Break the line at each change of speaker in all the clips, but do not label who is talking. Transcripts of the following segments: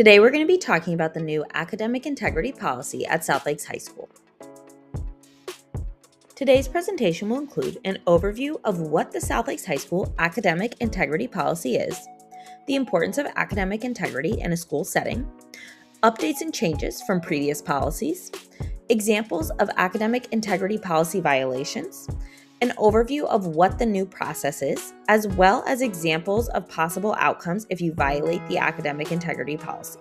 Today we're going to be talking about the new academic integrity policy at South Lakes High School. Today's presentation will include an overview of what the South Lakes High School academic integrity policy is, the importance of academic integrity in a school setting, updates and changes from previous policies, examples of academic integrity policy violations, an overview of what the new process is, as well as examples of possible outcomes if you violate the academic integrity policy.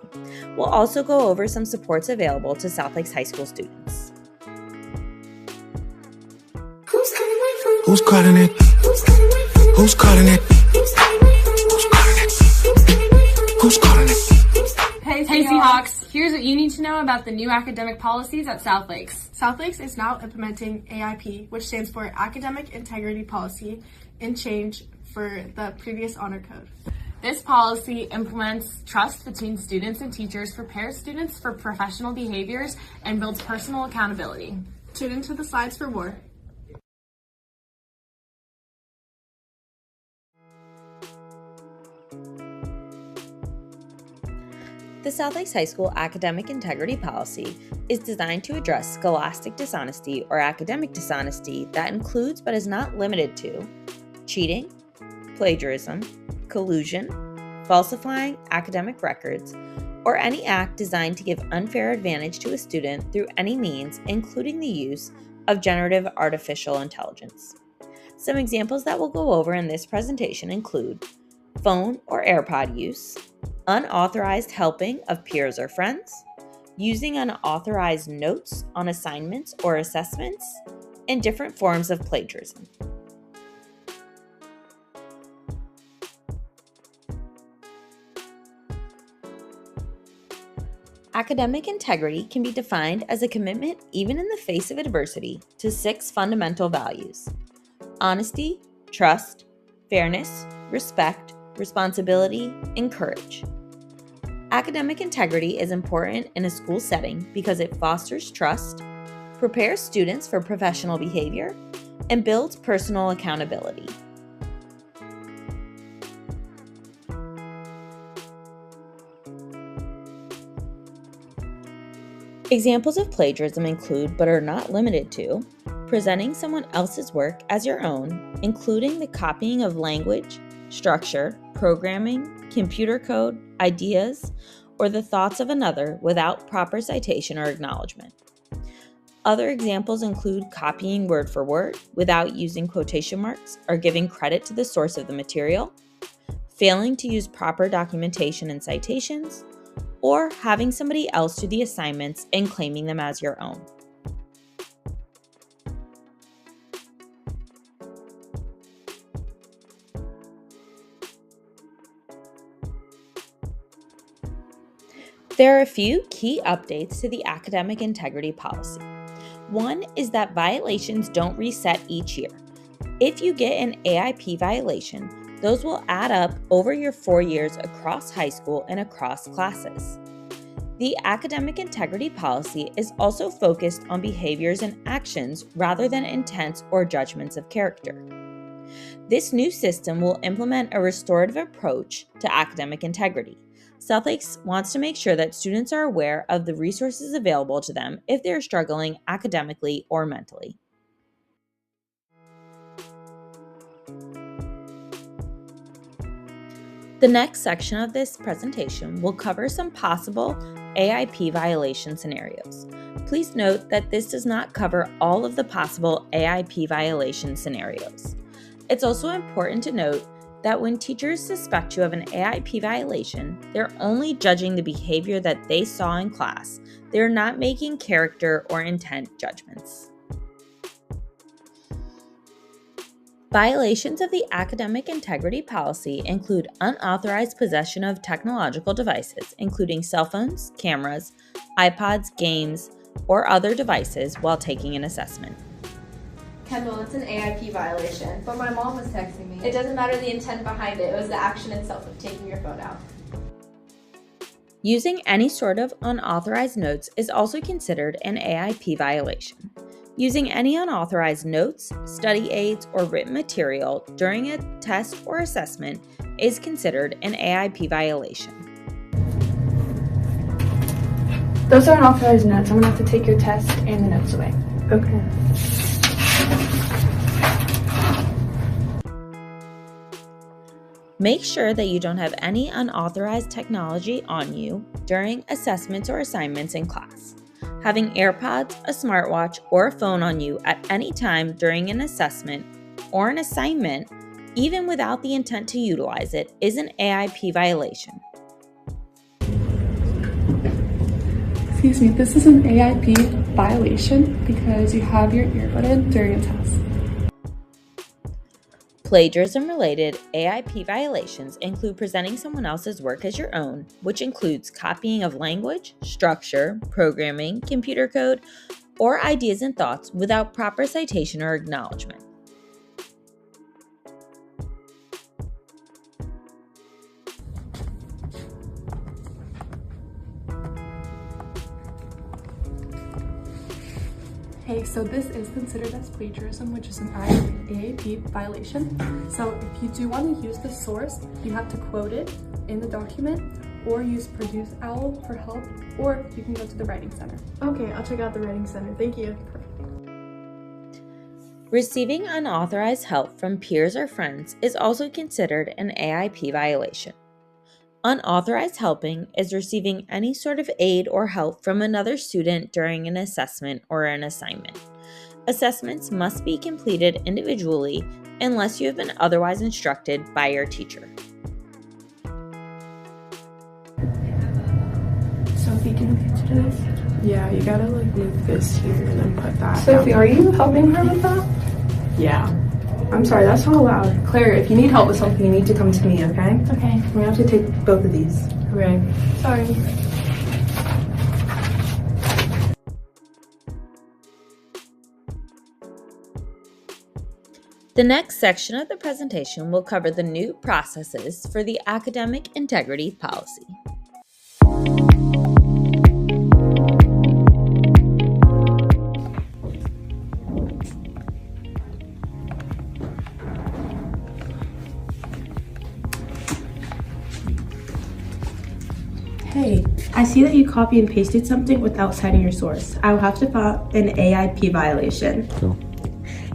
We'll also go over some supports available to South Lakes High School students.
Who's calling it? Who's calling it? Who's calling it?
Hey Seahawks! Here's what you need to know about the new academic policies at South Lakes.
South Lakes is now implementing AIP, which stands for Academic Integrity Policy, in change for the previous honor code.
This policy implements trust between students and teachers, prepares students for professional behaviors, and builds personal accountability.
Tune into the slides for more.
The South Lakes High School Academic Integrity Policy is designed to address scholastic dishonesty or academic dishonesty that includes but is not limited to cheating, plagiarism, collusion, falsifying academic records, or any act designed to give unfair advantage to a student through any means, including the use of generative artificial intelligence. Some examples that we'll go over in this presentation include phone or AirPod use, unauthorized helping of peers or friends, using unauthorized notes on assignments or assessments, and different forms of plagiarism. Academic integrity can be defined as a commitment, even in the face of adversity, to 6 fundamental values: honesty, trust, fairness, respect, responsibility, and courage. Academic integrity is important in a school setting because it fosters trust, prepares students for professional behavior, and builds personal accountability. Examples of plagiarism include, but are not limited to, presenting someone else's work as your own, including the copying of language, structure, programming, computer code, ideas, or the thoughts of another without proper citation or acknowledgement. Other examples include copying word for word without using quotation marks or giving credit to the source of the material, failing to use proper documentation and citations, or having somebody else do the assignments and claiming them as your own. There are a few key updates to the academic integrity policy. One is that violations don't reset each year. If you get an AIP violation, those will add up over your 4 years across high school and across classes. The academic integrity policy is also focused on behaviors and actions rather than intents or judgments of character. This new system will implement a restorative approach to academic integrity. South Lakes wants to make sure that students are aware of the resources available to them if they're struggling academically or mentally. The next section of this presentation will cover some possible AIP violation scenarios. Please note that this does not cover all of the possible AIP violation scenarios. It's also important to note that when teachers suspect you of an AIP violation, they're only judging the behavior that they saw in class. They're not making character or intent judgments. Violations of the academic integrity policy include unauthorized possession of technological devices, including cell phones, cameras, iPods, games, or other devices while taking an assessment.
Kendall, it's an AIP violation.
But my mom was texting me.
It doesn't matter the intent behind it. It was the action itself of taking your phone out.
Using any sort of unauthorized notes is also considered an AIP violation. Using any unauthorized notes, study aids, or written material during a test, test, or assessment is considered an AIP violation.
Kendall, it's an AIP violation.
Using any sort of unauthorized notes, study aids, or written material during a test or assessment is considered an AIP violation. Using any unauthorized notes, study aids, or written material during a test or assessment is considered an AIP violation.
Those are unauthorized notes. I'm gonna have to take your test and the notes away.
Okay.
Make sure that you don't have any unauthorized technology on you during assessments or assignments in class. Having AirPods, a smartwatch, or a phone on you at any time during an assessment or an assignment, even without the intent to utilize it, is an AIP violation.
Excuse me, this is an AIP violation because you have your earbud in during a test.
Plagiarism-related AIP violations include presenting someone else's work as your own, which includes copying of language, structure, programming, computer code, or ideas and thoughts without proper citation or acknowledgement.
Hey, so this is considered as plagiarism, which is an AIP violation. So if you do want to use the source, you have to quote it in the document or use Produce OWL for help, or you can go to the Writing Center. Okay, I'll check out the Writing Center. Thank you.
Receiving unauthorized help from peers or friends is also considered an AIP violation. Unauthorized helping is receiving any sort of aid or help from another student during an assessment or an assignment. Assessments must be completed individually unless you have been otherwise instructed by your teacher.
Sophie, can you answer this?
Yeah, you gotta like move this here and then put that.
Sophie, are you helping her with that?
Yeah. I'm sorry, that's not allowed. Claire, if you need help with something, you need to come to me, okay?
Okay.
We're gonna have to take both of these. Okay.
Sorry.
The next section of the presentation will cover the new processes for the Academic Integrity Policy.
Hey, I see that you copy and pasted something without citing your source. I will have to file an AIP violation.
Cool.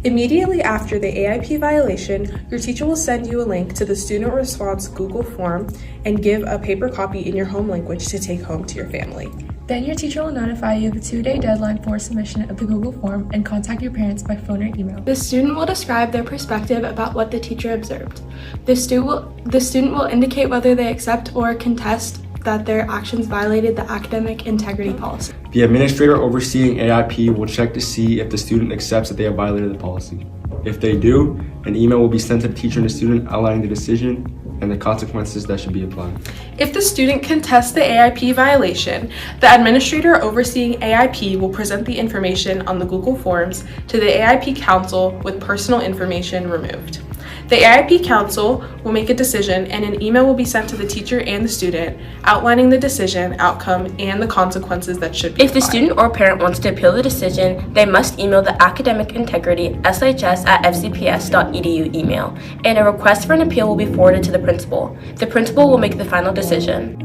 Immediately after the AIP violation, your teacher will send you a link to the student response Google form and give a paper copy in your home language to take home to your family.
Then your teacher will notify you of the 2-day deadline for submission of the Google form and contact your parents by phone or email.
The student will describe their perspective about what the teacher observed. The student will indicate whether they accept or contest that their actions violated the academic integrity policy.
The administrator overseeing AIP will check to see if the student accepts that they have violated the policy. If they do, an email will be sent to the teacher and the student outlining the decision and the consequences that should be applied.
If the student contests the AIP violation, the administrator overseeing AIP will present the information on the Google Forms to the AIP Council with personal information removed. The AIP Council will make a decision and an email will be sent to the teacher and the student outlining the decision, outcome, and the consequences that should be applied.
If the student or parent wants to appeal the decision, they must email the Academic Integrity SLHS@fcps.edu email, and a request for an appeal will be forwarded to the principal. The principal will make the final decision.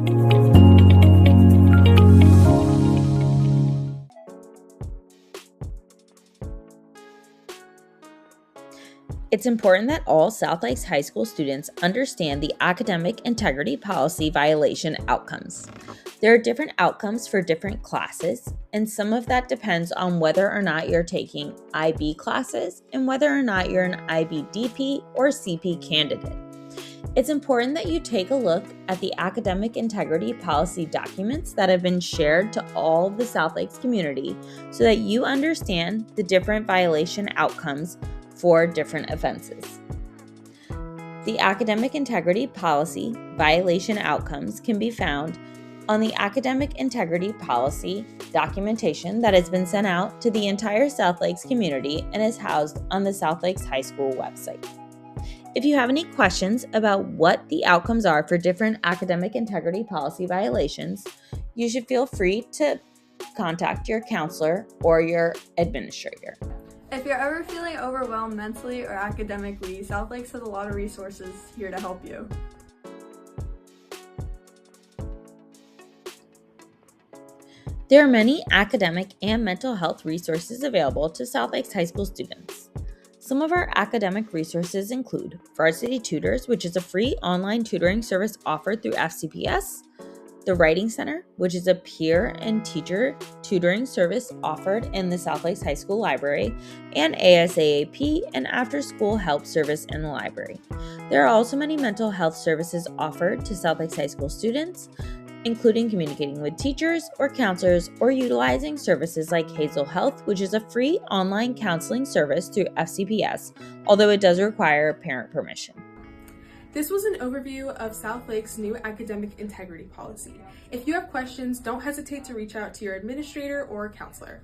It's important that all South Lakes High School students understand the Academic Integrity Policy violation outcomes. There are different outcomes for different classes, and some of that depends on whether or not you're taking IB classes and whether or not you're an IB-DP or CP candidate. It's important that you take a look at the Academic Integrity Policy documents that have been shared to all of the South Lakes community so that you understand the different violation outcomes for different offenses. The Academic Integrity Policy violation outcomes can be found on the Academic Integrity Policy documentation that has been sent out to the entire South Lakes community and is housed on the South Lakes High School website. If you have any questions about what the outcomes are for different Academic Integrity Policy violations, you should feel free to contact your counselor or your administrator.
If you're ever feeling overwhelmed mentally or academically, South Lakes has a lot of resources here to help you.
There are many academic and mental health resources available to South Lakes High School students. Some of our academic resources include Varsity Tutors, which is a free online tutoring service offered through FCPS, the Writing Center, which is a peer and teacher tutoring service offered in the South Lakes High School Library, and ASAAP, an after-school help service in the library. There are also many mental health services offered to South Lakes High School students, including communicating with teachers or counselors or utilizing services like Hazel Health, which is a free online counseling service through FCPS, although it does require parent permission.
This was an overview of South Lake's new academic integrity policy. If you have questions, don't hesitate to reach out to your administrator or counselor.